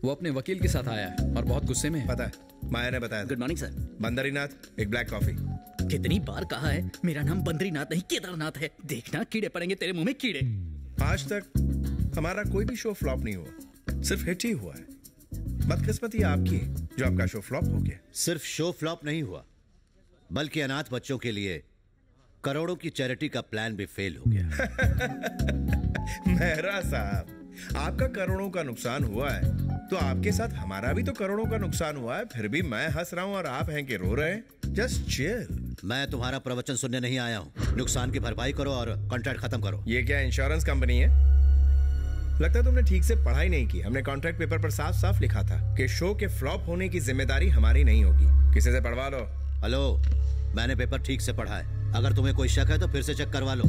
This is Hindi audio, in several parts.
वो अपने वकील के साथ आया है और बहुत गुस्से में है। पता है, माया ने बताया। Good morning sir. बंदरीनाथ, एक ब्लैक कॉफी। कितनी बार कहा है मेरा नाम बद्रीनाथ नहीं केदारनाथ है। देखना कीड़े पड़ेंगे तेरे मुंह में कीड़े। आज तक हमारा कोई भी शो फ्लॉप नहीं हुआ, सिर्फ हिट ही हुआ है। बदकिस्मती आपकी है जो आपका शो फ्लॉप हो गया। सिर्फ शो फ्लॉप नहीं हुआ, बल्कि अनाथ बच्चों के लिए करोड़ों की चैरिटी का प्लान भी फेल हो गया। मेहरा साहब, आपका करोड़ों का नुकसान हुआ है तो आपके साथ हमारा भी तो करोड़ों का नुकसान हुआ है। फिर भी मैं हंस रहा हूं और आप हैं कि रो रहे हैं। Just chill. मैं तुम्हारा प्रवचन सुनने नहीं आया हूं। नुकसान की भरपाई करो और कॉन्ट्रैक्ट खत्म करो। ये क्या इंश्योरेंस कंपनी है? लगता है तुमने ठीक से पढ़ाई नहीं की। हमने कॉन्ट्रैक्ट पेपर पर साफ साफ लिखा था कि शो के फ्लॉप होने की जिम्मेदारी हमारी नहीं होगी। किसी से पढ़वा लो। हेलो, मैंने पेपर ठीक से पढ़ा है। अगर तुम्हें कोई शक है तो फिर से चेक करवा लो।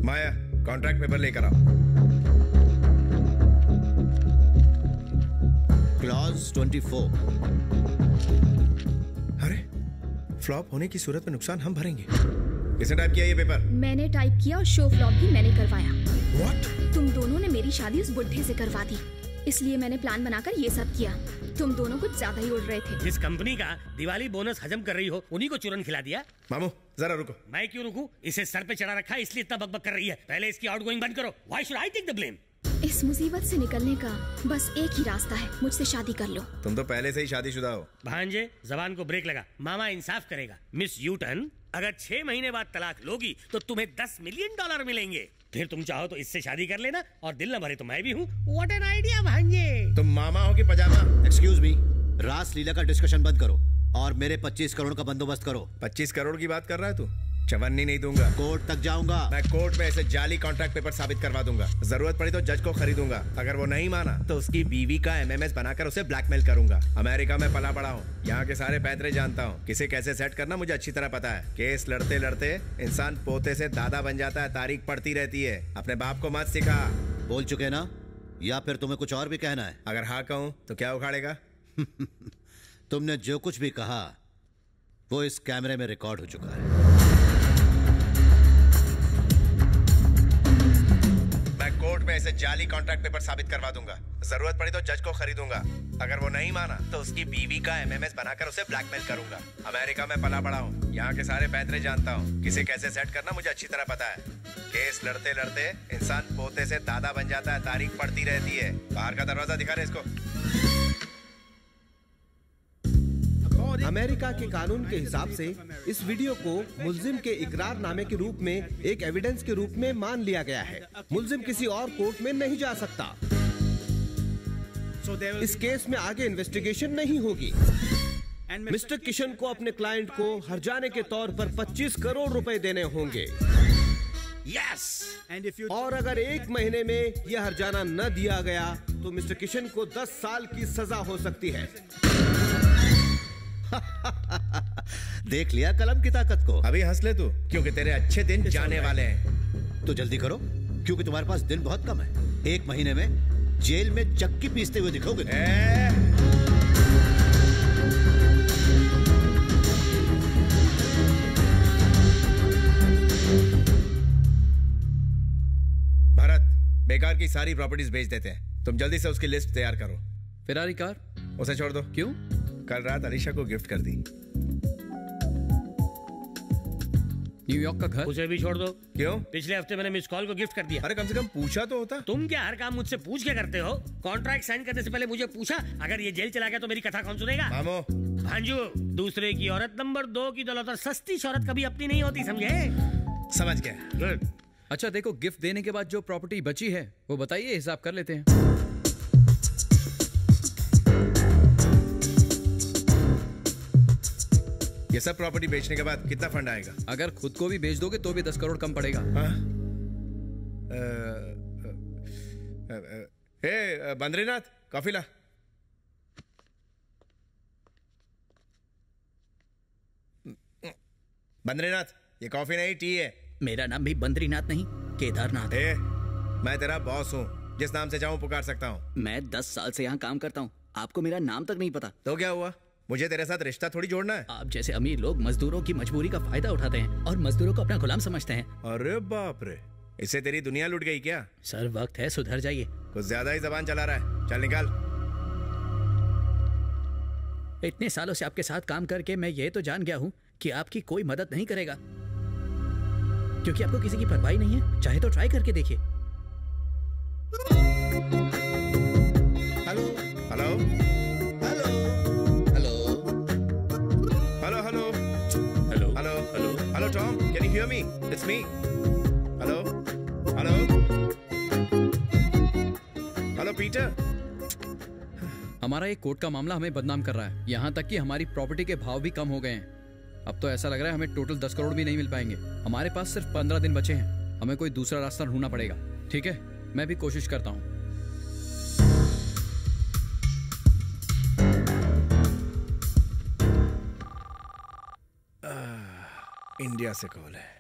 माया, कॉन्ट्रैक्ट पेपर लेकर आओ। क्लॉज 24। अरे, फ्लॉप होने की सूरत में नुकसान हम भरेंगे। किसने टाइप किया ये पेपर? मैंने टाइप किया और शो फ्लॉप भी मैंने करवाया। What? तुम दोनों ने मेरी शादी उस बुढ़े से करवा दी, इसलिए मैंने प्लान बनाकर ये सब किया। तुम दोनों कुछ ज्यादा ही उड़ रहे थे। जिस कंपनी का दिवाली बोनस हजम कर रही हो उन्हीं को चूरन खिला दिया। मामू जरा रुको। मैं क्यों रुकूं? इसे सर पे चढ़ा रखा है इसलिए इतना बकबक कर रही है। पहले इसकी आउटगोइंग बंद करो। Why should I take the blame? इस मुसीबत से निकलने का बस एक ही रास्ता है, मुझसे शादी कर लो। तुम तो पहले से ही शादीशुदा हो। भांजे, जबान को ब्रेक लगा। मामा इंसाफ करेगा। मिस यूटन, अगर 6 महीने बाद तलाक लोगी तो तुम्हें $10 मिलियन मिलेंगे। फिर तुम चाहो तो इससे शादी कर लेना और दिल न भरे तो मैं भी हूँ। What an idea भांजे। तुम मामा हो कि पजामा? एक्सक्यूज मी, रास लीला का डिस्कशन बंद करो और मेरे 25 करोड़ का बंदोबस्त करो। 25 करोड़ की बात कर रहा है तू? चवन्नी नहीं दूंगा। कोर्ट तक जाऊंगा। मैं कोर्ट में ऐसे जाली कॉन्ट्रैक्ट पेपर साबित करवा दूंगा। जरूरत पड़ी तो जज को खरीदूंगा। अगर वो नहीं माना तो उसकी बीवी का MMS बनाकर उसे ब्लैकमेल करूंगा। अमेरिका में पला बड़ा हूँ, यहाँ के सारे पैतरे जानता हूँ। किसे कैसे सेट करना मुझे अच्छी तरह पता है। केस लड़ते लड़ते इंसान पोते से दादा बन जाता है। तारीख पड़ती रहती है। अपने बाप को मत सिखा। बोल चुके ना, या फिर तुम्हें कुछ और भी कहना है? अगर हाँ कहूँ तो क्या उखाड़ेगा? तुमने जो कुछ भी कहा वो इस कैमरे में रिकॉर्ड हो चुका है। मैं कोर्ट में ऐसे जाली कॉन्ट्रैक्ट पेपर साबित करवा दूंगा। जरूरत पड़ी तो जज को खरीदूंगा। अगर वो नहीं माना तो उसकी बीवी का MMS बनाकर उसे ब्लैकमेल करूंगा। अमेरिका में पला बड़ा हूँ, यहाँ के सारे पैतरे जानता हूँ। किसे कैसे सेट करना मुझे अच्छी तरह पता है। केस लड़ते लड़ते इंसान पोते से दादा बन जाता है। तारीख पड़ती रहती है। बाहर का दरवाजा दिखा रहे इसको। अमेरिका के कानून के हिसाब से इस वीडियो को मुल्जिम के इकरारनामे के रूप में एक एविडेंस के रूप में मान लिया गया है। मुल्जिम किसी और कोर्ट में नहीं जा सकता। इस केस में आगे इन्वेस्टिगेशन नहीं होगी। मिस्टर किशन को अपने क्लाइंट को हर्जाने के तौर पर 25 करोड़ रुपए देने होंगे। और अगर 1 महीने में यह हर्जाना न दिया गया तो मिस्टर किशन को 10 साल की सजा हो सकती है। देख लिया कलम की ताकत को। अभी हंस ले तू, क्योंकि तेरे अच्छे दिन जाने वाले हैं। तो जल्दी करो, क्योंकि तुम्हारे पास दिन बहुत कम है। 1 महीने में जेल में चक्की पीसते हुए दिखोगे। भारत, बेकार की सारी प्रॉपर्टीज बेच देते हैं। तुम जल्दी से उसकी लिस्ट तैयार करो। फेरारी कार उसे छोड़ दो। क्यों? कल रात अलीशा को गिफ्ट कर दी। न्यूयॉर्क का घर उसे भी छोड़ दो। क्यों? पिछले हफ्ते मैंने मिस कॉल को गिफ्ट कर दिया। अरे कम से कम पूछा तो होता। तुम क्या हर काम मुझसे पूछ के करते हो? कॉन्ट्रैक्ट साइन करने से पहले मुझे पूछा? अगर ये जेल चला गया तो मेरी कथा कौन सुनेगा? मामो भांजू, दूसरे की औरत नंबर 2 की दौलत और सस्ती शौहरत कभी अपनी नहीं होती, समझे? समझ गया। गुड। अच्छा देखो, गिफ्ट देने के बाद जो प्रॉपर्टी बची है वो बताइए, हिसाब कर लेते हैं। ये सब प्रॉपर्टी बेचने के बाद कितना फंड आएगा? अगर खुद को भी बेच दोगे तो भी 10 करोड़ कम पड़ेगा। बद्रीनाथ, कॉफी ला। बद्रीनाथ, ये कॉफी नहीं टी है। मेरा नाम भी बद्रीनाथ नहीं केदारनाथ है। मैं तेरा बॉस हूँ, जिस नाम से चाहूँ पुकार सकता हूँ। मैं 10 साल से यहाँ काम करता हूँ, आपको मेरा नाम तक नहीं पता। तो क्या हुआ? मुझे तेरे साथ रिश्ता थोड़ी जोड़ना है। आप जैसे अमीर लोग मजदूरों की मजबूरी का फायदा उठाते हैं और मजदूरों को अपना गुलाम समझते हैं। अरे बाप रे, इससे तेरी दुनिया लुट गई क्या? सर वक्त है, सुधर जाइए। कुछ ज्यादा ही जबान चला रहा है, चल निकाल। इतने सालों से आपके साथ काम करके मैं ये तो जान गया हूँ कि आपकी कोई मदद नहीं करेगा, क्योंकि आपको किसी की परवाह नहीं है। चाहे तो ट्राई करके देखिए। Hello hello hello hello hello hello hello hello hello hello Tom, can you hear me? It's me. Hello hello hello Peter. हमारा एक कोर्ट का मामला हमें बदनाम कर रहा है, यहाँ तक कि हमारी प्रॉपर्टी के भाव भी कम हो गए हैं। अब तो ऐसा लग रहा है हमें टोटल 10 करोड़ भी नहीं मिल पाएंगे। हमारे पास सिर्फ 15 दिन बचे हैं, हमें कोई दूसरा रास्ता ढूंढना पड़ेगा। ठीक है, मैं भी कोशिश करता हूँ। इंडिया से कॉल है।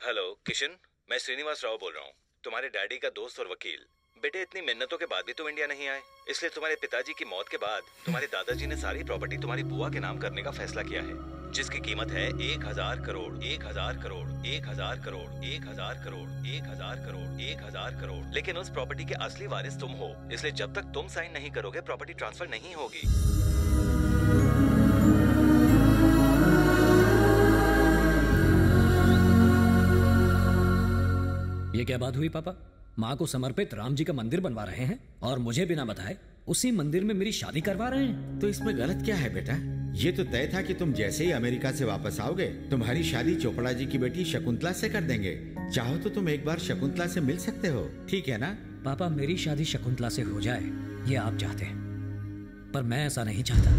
हेलो किशन, मैं श्रीनिवास राव बोल रहा हूँ, तुम्हारे डैडी का दोस्त और वकील। बेटे, इतनी मिन्नतों के बाद भी तुम इंडिया नहीं आए, इसलिए तुम्हारे पिताजी की मौत के बाद तुम्हारे दादाजी ने सारी प्रॉपर्टी तुम्हारी बुआ के नाम करने का फैसला किया है, जिसकी कीमत है 1000 करोड़ 1000 करोड़ 1000 करोड़ 1000 करोड़ 1000 करोड़ 1000 करोड़। लेकिन उस प्रॉपर्टी के असली वारिस तुम हो, इसलिए जब तक तुम साइन नहीं करोगे प्रॉपर्टी ट्रांसफर नहीं होगी। ये क्या बात हुई पापा? माँ को समर्पित राम जी का मंदिर बनवा रहे हैं और मुझे बिना बताए उसी मंदिर में मेरी शादी करवा रहे हैं। तो इसमें गलत क्या है बेटा? ये तो तय था कि तुम जैसे ही अमेरिका से वापस आओगे तुम्हारी शादी चोपड़ा जी की बेटी शकुंतला से कर देंगे। चाहो तो तुम एक बार शकुंतला से मिल सकते हो, ठीक है ना? पापा, मेरी शादी शकुंतला से हो जाए ये आप चाहते हैं, पर मैं ऐसा नहीं चाहता।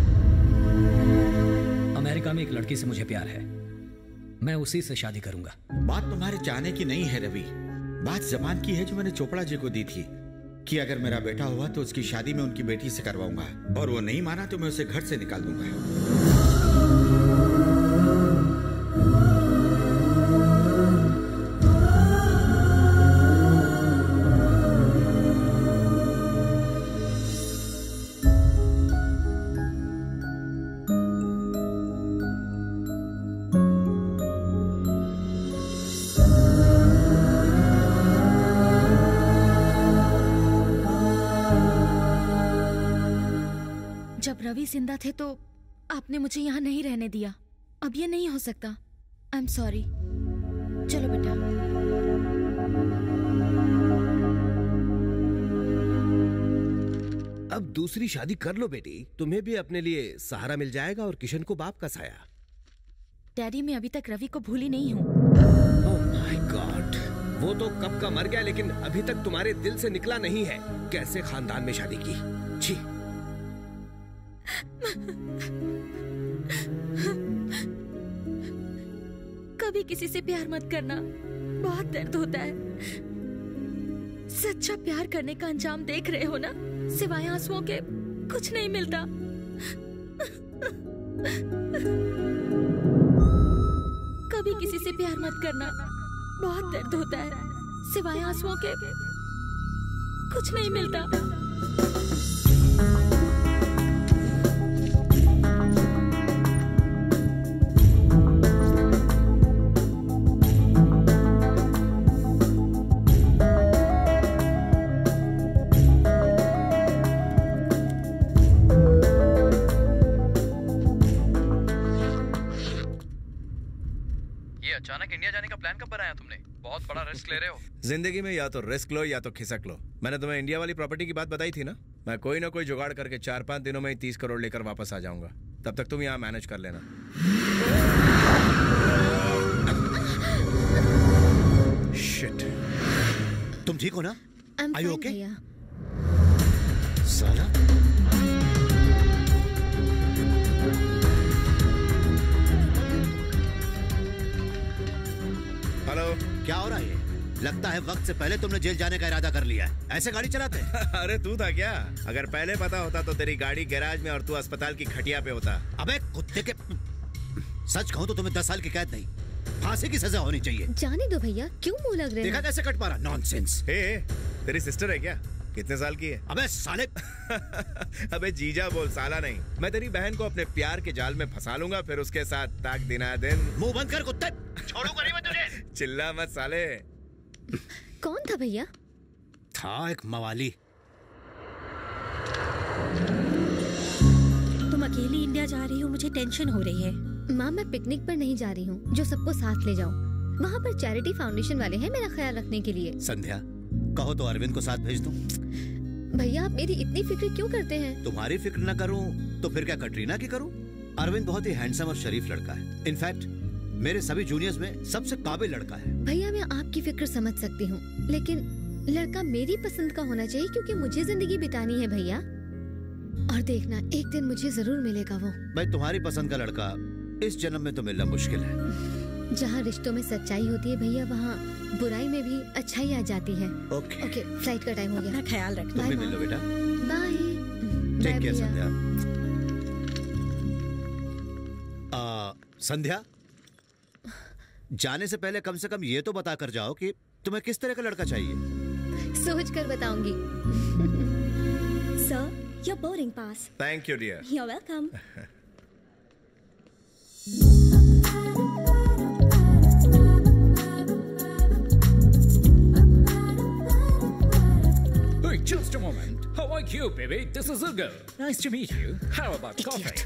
अमेरिका में एक लड़की से मुझे प्यार है, मैं उसी से शादी करूंगा। बात तुम्हारे चाहने की नहीं है रवि, बात जबान की है जो मैंने चोपड़ा जी को दी थी कि अगर मेरा बेटा हुआ तो उसकी शादी मैं उनकी बेटी से करवाऊंगा, और वो नहीं माना तो मैं उसे घर से निकाल दूंगा। रवि जिंदा थे तो आपने मुझे यहाँ नहीं रहने दिया। अब ये नहीं हो सकता। I am sorry. चलो बेटा। अब दूसरी शादी कर लो बेटी, तुम्हें भी अपने लिए सहारा मिल जाएगा और किशन को बाप का साया। डैडी, मैं अभी तक रवि को भूली नहीं हूँ। ओह माय गॉड, वो तो कब का मर गया, लेकिन अभी तक तुम्हारे दिल से निकला नहीं है। कैसे खानदान में शादी की, छी। कभी किसी से प्यार मत करना, बहुत दर्द होता है। सच्चा प्यार करने का अंजाम देख रहे हो ना, सिवाय आंसुओं के कुछ नहीं मिलता। कभी किसी से प्यार मत करना, बहुत दर्द होता है, सिवाय आंसुओं के कुछ नहीं मिलता। अचानक इंडिया जाने का प्लान कब बनाया तुमने? बहुत बड़ा रिस्क ले रहे हो। जिंदगी में या तो रिस्क लो या तो खिसक लो। मैंने तुम्हें इंडिया वाली प्रॉपर्टी की बात बताई थी ना, मैं कोई ना कोई जुगाड़ करके 4-5 दिनों में ही 30 करोड़ लेकर वापस आ जाऊंगा। तब तक तुम यहाँ मैनेज कर लेना। शिट। तुम ठीक हो ना? I'm Are you fine, okay? भैया। साला हेलो, क्या हो रहा है? लगता है वक्त से पहले तुमने जेल जाने का इरादा कर लिया है। ऐसे गाड़ी चलाते हैं? अरे तू था क्या? अगर पहले पता होता तो तेरी गाड़ी गैराज में और तू अस्पताल की खटिया पे होता। अबे कुत्ते के, सच कहूं तो तुम्हें 10 साल की कैद नहीं, फांसी की सजा होनी चाहिए। जाने दो भैया, क्यों मुंह लग रहे देखा हैं? कैसे कट मारा? नॉनसेंस। हे, तेरी सिस्टर है क्या? कितने साल की है? अबे साले। अबे जीजा बोल, साला नहीं। मैं तेरी बहन को अपने प्यार के जाल में फंसा लूंगा, फिर उसके साथ ताक दिना दिन। मुंह बंद कर कुत्ते, छोड़ूंगा नहीं मैं तुझे। चिल्ला मत साले। कौन था भैया? था एक मवाली। तुम अकेली इंडिया जा रही हो, मुझे टेंशन हो रही है। माँ, मैं पिकनिक पर नहीं जा रही हूँ जो सबको साथ ले जाऊँ। वहाँ पर चैरिटी फाउंडेशन वाले हैं मेरा ख्याल रखने के लिए। संध्या, कहो तो अरविंद को साथ भेज दूं। भैया, आप मेरी इतनी फिक्र क्यों करते हैं? तुम्हारी फिक्र न करूं तो फिर क्या कटरीना की करूं? अरविंद बहुत ही हैंडसम और शरीफ लड़का है। इनफैक्ट मेरे सभी जूनियर्स में सबसे काबिल लड़का है। भैया, मैं आपकी फिक्र समझ सकती हूँ, लेकिन लड़का मेरी पसंद का होना चाहिए क्योंकि मुझे जिंदगी बितानी है भैया। और देखना, एक दिन मुझे जरूर मिलेगा वो। भाई, तुम्हारी पसंद का लड़का इस जन्म में तो मिलना मुश्किल है। जहाँ रिश्तों में सच्चाई होती है भैया, वहाँ बुराई में भी अच्छाई आ जाती है। ओके, फ्लाइट का टाइम हो गया। अपना ख्याल रखना। तुम भी मिल लो बेटा। बाय। टेक केयर संध्या। संध्या, जाने से पहले कम से कम ये तो बता कर जाओ कि तुम्हें किस तरह का लड़का चाहिए। सोच कर बताऊंगी। Sir, your boarding pass. Thank you dear. You are welcome. Hey, just a moment. How are you, baby? This is Ugo. Nice to meet you. How about coffee?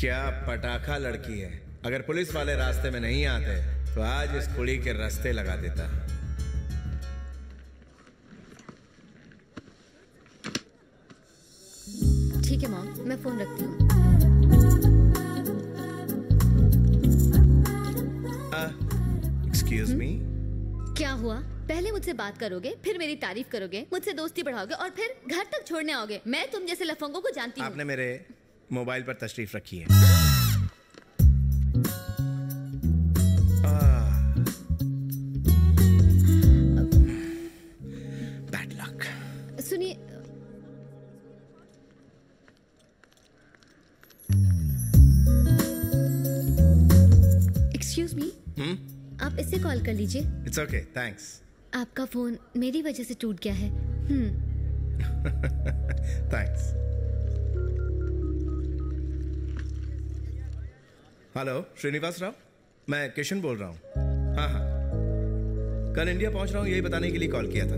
क्या पटाखा लड़की है। अगर पुलिस वाले रास्ते में नहीं आते तो आज इस कुड़ी के रास्ते लगा देता। ठीक है मॉम, मैं फोन रखती हूँ। Excuse me. क्या हुआ? पहले मुझसे बात करोगे, फिर मेरी तारीफ करोगे, मुझसे दोस्ती बढ़ाओगे और फिर घर तक छोड़ने आओगे। मैं तुम जैसे लफंगों को जानती हूँ। आपने मेरे मोबाइल पर तशरीफ रखी है। Bad luck. सुनिए, एक्सक्यूज मी, आप इससे कॉल कर लीजिए। It's okay, thanks. आपका फोन मेरी वजह से टूट गया है। थैंक्स। हेलो श्रीनिवास राव, मैं किशन बोल रहा हूँ। हाँ हाँ, कल इंडिया पहुंच रहा हूँ, यही बताने के लिए कॉल किया था।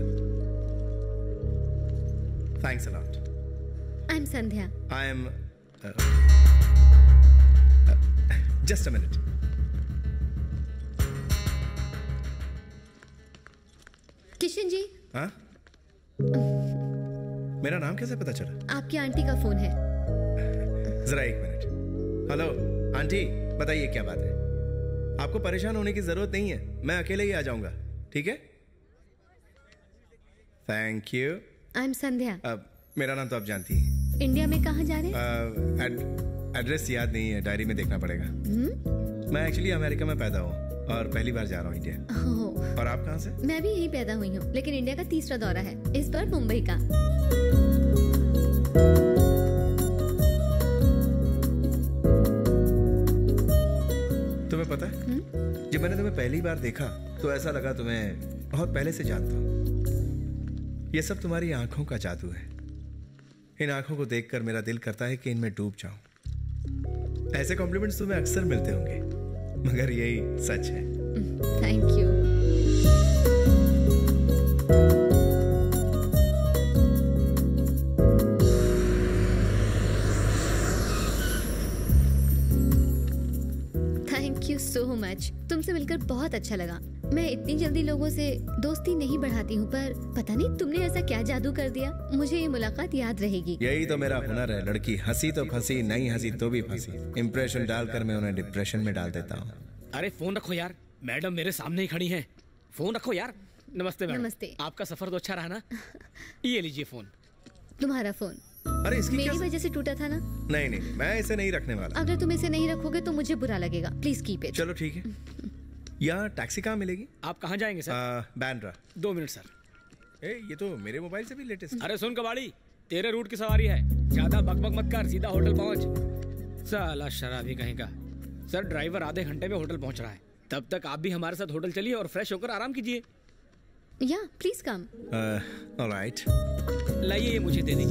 Thanks a lot. I am Sandhya. I am just a minute. Kishan ji. हाँ, मेरा नाम कैसे पता चला? आपकी आंटी का फोन है। जरा एक मिनट। हेलो आंटी, बताइए क्या बात है? आपको परेशान होने की जरूरत नहीं है, मैं अकेले ही आ जाऊंगा। ठीक है, थैंक यू। आई एम संध्या। मेरा नाम तो आप जानती हैं। इंडिया में कहाँ जा रहे हैं? एड्रेस याद नहीं है, डायरी में देखना पड़ेगा। मैं एक्चुअली अमेरिका में पैदा हूँ और पहली बार जा रहा हूँ इंडिया। और आप कहाँ से? मैं भी यहीं पैदा हुई हूँ, लेकिन इंडिया का तीसरा दौरा है, इस बार मुंबई का। तुम्हें पता है, जब मैंने तुम्हें पहली बार देखा तो ऐसा लगा तुम्हें बहुत पहले से जानता हूँ। ये सब तुम्हारी आंखों का जादू है। इन आंखों को देखकर मेरा दिल करता है कि इनमें डूब जाऊं। ऐसे कॉम्प्लीमेंट्स तुम्हें अक्सर मिलते होंगे, मगर यही सच है। Thank you. Thank you so much. तुमसे मिलकर बहुत अच्छा लगा। मैं इतनी जल्दी लोगों से दोस्ती नहीं बढ़ाती हूँ, पर पता नहीं तुमने ऐसा क्या जादू कर दिया, मुझे ये मुलाकात याद रहेगी। यही तो मेरा हुनर है। लड़की हंसी तो फंसी, नहीं हंसी तो भी फंसी। इंप्रेशन डालकर मैं उन्हें डिप्रेशन में डाल देता हूँ। अरे फोन रखो यार, मैडम मेरे सामने ही खड़ी हैं। फोन रखो यार। नमस्ते मैडम। नमस्ते। आपका सफर तो अच्छा रहा ना? ये लीजिए फोन। तुम्हारा फोन अरे इसकी मेरी वजह से टूटा था ना? नहीं नहीं, मैं इसे नहीं रखने वाला। अगर तुम इसे नहीं रखोगे तो मुझे बुरा लगेगा। Please keep it. चलो ठीक है। यहाँ टैक्सी कहाँ मिलेगी? आप कहाँ जाएंगे सर? बैंड्रा। 2 minute sir. ये तो मेरे मोबाइल से भी लेटेस्ट। अरे सुन कबाड़ी, तेरे रूट की सवारी है, ज्यादा बकबक मत कर, सीधा होटल पहुंच। साला शराबी कहीं का। सर ड्राइवर आधे घंटे में होटल पहुंच रहा है, तब तक आप भी हमारे साथ होटल चलिए और फ्रेश होकर आराम कीजिए। या प्लीज कम। ऑलराइट। लाइए, ये मुझे दे दीजिए।